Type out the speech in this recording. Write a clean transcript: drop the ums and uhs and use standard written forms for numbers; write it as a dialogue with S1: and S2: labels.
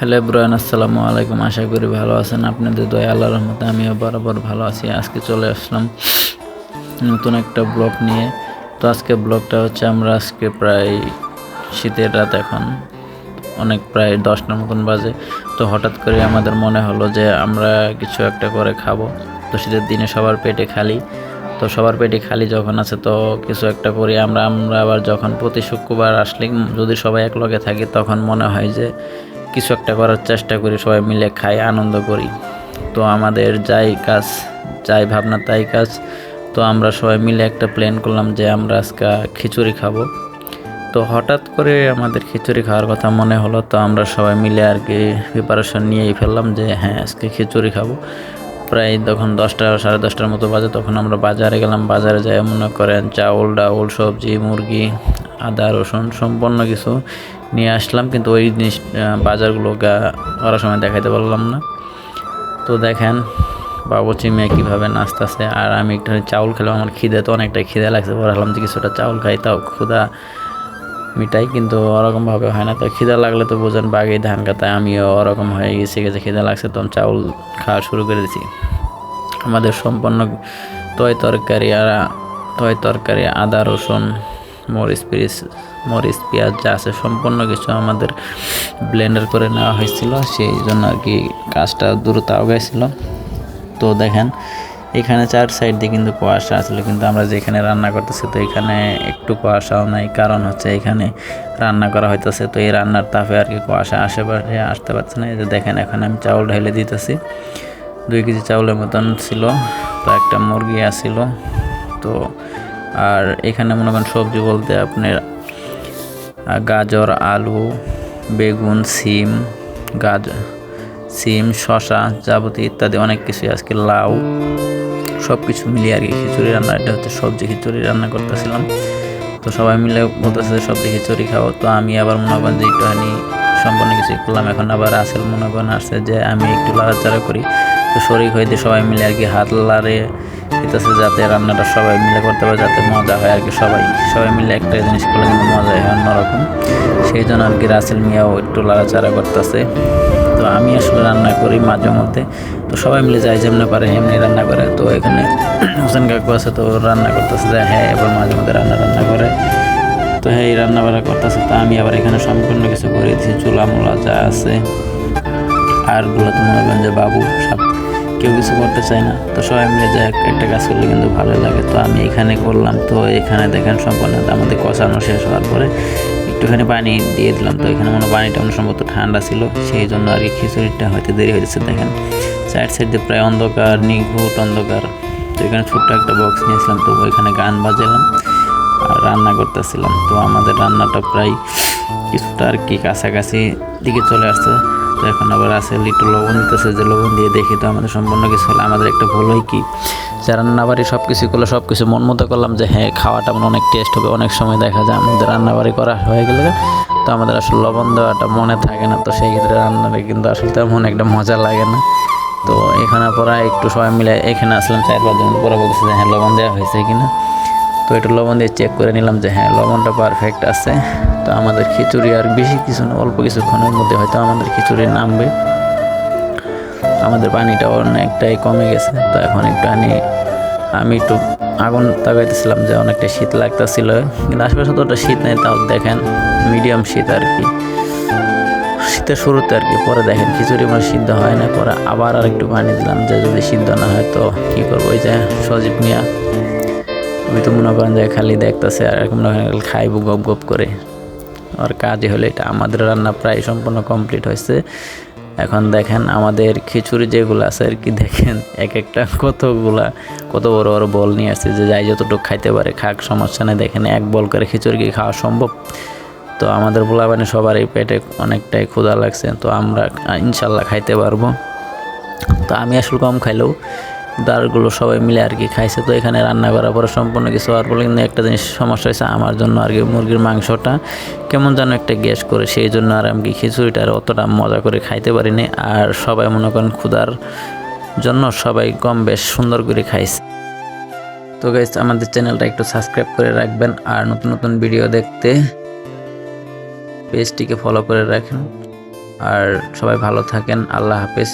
S1: Hello everyone, আসসালামু আলাইকুম। আশা করি ভালো আছেন। আপনাদের দয়া আল্লাহর রহমতে আমিও বরাবর ভালো আছি। আজকে চলে আসলাম নতুন একটা ব্লগ নিয়ে। তো আজকে ব্লগটা হচ্ছে আমরা আজকে প্রায় শীতের রাত, এখন অনেক প্রায় 10টার মতন বাজে। তো হঠাৎ করে আমাদের মনে হলো যে আমরা কিছু একটা করে খাবো। তো শীতের দিনে সবার পেটে খালি, তো সবার পেটে খালি যখন আছে তো কিছু একটা করি আমরা আবার যখন প্রতি শুক্রবার আসলে যদি সবাই এক লগে থাকি তখন মনে হয় যে কিছু একটা করার চেষ্টা করি, সবাই মিলে খাই, আনন্দ করি। তো আমাদের যাই কাজ, যাই ভাবনা তাই কাজ। তো আমরা সবাই মিলে একটা প্ল্যান করলাম যে আমরা আজকে খিচুড়ি খাবো। তো হঠাৎ করে আমাদের খিচুড়ি খাওয়ার কথা মনে হলো, তো আমরা সবাই মিলে আর কি প্রিপারেশন নিয়েই ফেললাম যে হ্যাঁ আজকে খিচুড়ি খাবো। প্রায় তখন 10টা 10:30টার মতো বাজে। তখন আমরা বাজারে গেলাম। বাজারে যাই মনে করেন চাউল ডাউল সবজি মুরগি আদা রসুন সম্পূর্ণ কিছু নিয়ে আসলাম, কিন্তু ওই জিনিস বাজারগুলো করার সময় দেখাইতে পারলাম না। তো দেখেন বাবুচি মেয়ে কীভাবে নাচতেছে, আর আমি একটু চাউল খেলাম। আমার খিদে তো অনেকটাই খিদে লাগছে, ভাবলাম যে কিছুটা চাউল খাই, তাও ক্ষুধা মিটাই, কিন্তু ওরকমভাবে হয় না। তো খিদা লাগলে তো বোঝেন বাঘেই ধান কাটায়, আমিও ওরকম হয়ে গেছি, খিদা লাগছে তখন চাউল খাওয়া শুরু করে দিয়েছি। আমাদের সম্পূর্ণ তয় তরকারি আদা রসুন মরিচ পেঁয়াজ যা আছে সম্পূর্ণ কিছু আমাদের ব্লেন্ডার করে নেওয়া হয়েছিল, সেই জন্য আর কি কাজটা দ্রুত আগাইছিল। তো দেখেন এখানে 4 সাইড দিয়ে কিন্তু কুয়াশা আসলে, কিন্তু আমরা যেখানে রান্না করতেছি তো এখানে একটু কুয়াশাও নাই, কারণ হচ্ছে এখানে রান্না করা হইতেছে। তো এই রান্নার তাপে আর কি কুয়াশা আশেপাশে আসতে পারছে না। এই যে দেখেন এখন আমি চাউল ঢেলে দিতেছি। 2 কেজি চাউলের মতন ছিল। তো একটা মুরগি আসছিল। তো আর এখানে মনে করেন সবজি বলতে আপনার গাজর আলু বেগুন সিম শসা যাবতীয় ইত্যাদি অনেক কিছু, আজকে লাউ সব কিছু মিলিয়ে আর কি খিচুড়ি রান্না, এটা হচ্ছে সবজি খিচুড়ি রান্না করতেছিলাম। তো সবাই মিলে বলতেছে যে সবজি খিচুড়ি খাও। তো আমি আবার মনে করেন যে একটুখানি সম্পূর্ণ কিছু করলাম। এখন আবার আসল মনে করেন আসছে যে আমি একটু লাড়াচাড়া করি। তো শরীর হইতে সবাই মিলে আর কি হাত লাড়ে দিতেছে যাতে রান্নাটা সবাই মিলে করতে পারে, যাতে মজা হয় আর কি। সবাই মিলে একটা জিনিস করলে কিন্তু মজা হয় অন্যরকম। সেই জন্য আর কি রাসেল মিয়াও একটু লাড়াচাড়া করতেছে। তো আমি আসলে রান্না করি মাঝে মধ্যে, তো সবাই মিলে যাই যেমনি পারে এমনি রান্না করে। তো এখানে হোসেন কাকু আছে, তো রান্না করতেছে যে হ্যাঁ এবার মাঝে মধ্যে রান্না করে। তো হ্যাঁ এই রান্না বান্না করতেছে। তো আমি আবার এখানে সম্পূর্ণ কিছু করে দিয়েছি, চুলা মোলা যা আছে আর গুলো তো মনে করেন যে বাবু সব কেউ কিছু করতে চায় না। তো সবাই মিলে যে একটা কাজ করলে কিন্তু ভালো লাগে। তো আমি এখানে করলাম। তো এখানে দেখেন সম্পূর্ণ আমাদের কষানো শেষ হওয়ার পরে একটুখানি পানি দিয়ে দিলাম। তো এখানে পানিটা সম্ভবত ঠান্ডা ছিল, সেই জন্য আর কি খিচুড়িটা হয়তো দেরি হয়েছে। দেখেন সাইড দিয়ে প্রায় অন্ধকার, নিঘুট অন্ধকার। তো এখানে ছোট্ট একটা বক্স নিয়েছিলাম, তো ওইখানে গান বাজালাম আর রান্না করতেছিলাম। তো আমাদের রান্নাটা প্রায় কিছুটা আর কি কাছাকাছি দিকে চলে আসছে। তো এখন আবার আছে একটু লবণ দিতেছে, যে লবণ দিয়ে দেখি। তো আমাদের সম্পূর্ণ কিছু হলে আমাদের একটা ভুল হয় কি, যে রান্নাবাড়ি সব কিছু করলে সব কিছু মন মতো করলাম যে হ্যাঁ খাওয়াটা অনেক টেস্ট হবে। অনেক সময় দেখা যায় আমাদের রান্নাবাড়ি করা হয়ে গেলে তো আমাদের আসলে লবণ দেওয়াটা মনে থাকে না। তো সেই ক্ষেত্রে রান্নাটা কিন্তু আসলে তেমন একটা মজা লাগে না। তো এখানে পরে একটু সবাই মিলে এখানে আসলাম 4-5 জন পরে বলতেছে যে হ্যাঁ লবণ দেওয়া হয়েছে কিনা। তো একটু লবণ দিয়ে চেক করে নিলাম যে হ্যাঁ লবণটা পারফেক্ট আছে। তো আমাদের খিচুড়ি আর বেশি কিছু না, অল্প কিছুক্ষণের মধ্যে হয়তো আমাদের খিচুড়ি নামবে। আমাদের পানিটাও অনেকটাই কমে গেছে। তো এখন আমি একটু আগুন তাকাইতেছিলাম যে অনেকটা শীত লাগতেছিল, কিন্তু আশেপাশে তো শীত নেই, তাও দেখেন মিডিয়াম শীত আর কি, শীতের শুরুতে আর কি। পরে দেখেন খিচুড়ি সিদ্ধ হয় না, পরে আবার আর একটু পানি দিলাম যে যদি সিদ্ধ না হয় তো কী করবো। ওই যে সজীব মিয়া আমি তো মনে করেন যে খালি দেখতেছে আর মনে করেন খাইব গপ গপ করে। আর কাজই হলো এটা। আমাদের রান্না প্রায় সম্পূর্ণ কমপ্লিট হয়েছে। এখন দেখেন আমাদের খিচুড়ি যেগুলো আছে আর কি, দেখেন এক একটা কত বড় বড় বল নিয়ে আসছে, যে যাই যতটুকু খাইতে পারে খাক, সমস্যা নেই। দেখেন এক বল করে খিচুড়ি কি খাওয়া সম্ভব? তো আমাদের পোলাপানি সবার এই পেটে অনেকটাই ক্ষুধা লাগছে, তো আমরা ইনশাল্লাহ খাইতে পারবো। তো আমি আসলে কম খাইলেও দারগুলো সবাই মিলে আর কি খাইছে। তো এখানে রান্না করার পরে সম্পূর্ণ কিছু হওয়ার পরে কিন্তু একটা জিনিস সমস্যা হয়েছে আমার জন্য আর কি, মুরগির মাংসটা কেমন যেন একটা গ্যাস করে, সেই জন্য আর আমি খিচুড়িটা আর অতটা মজা করে খাইতে পারিনি। আর সবাই মনে করেন ক্ষুধার জন্য সবাই কম বেশ সুন্দর করে খাইছে। তো গাইস আমাদের চ্যানেলটা একটু সাবস্ক্রাইব করে রাখবেন, আর নতুন নতুন ভিডিও দেখতে পেজটিকে ফলো করে রাখেন। আর সবাই ভালো থাকেন। আল্লাহ হাফেজ।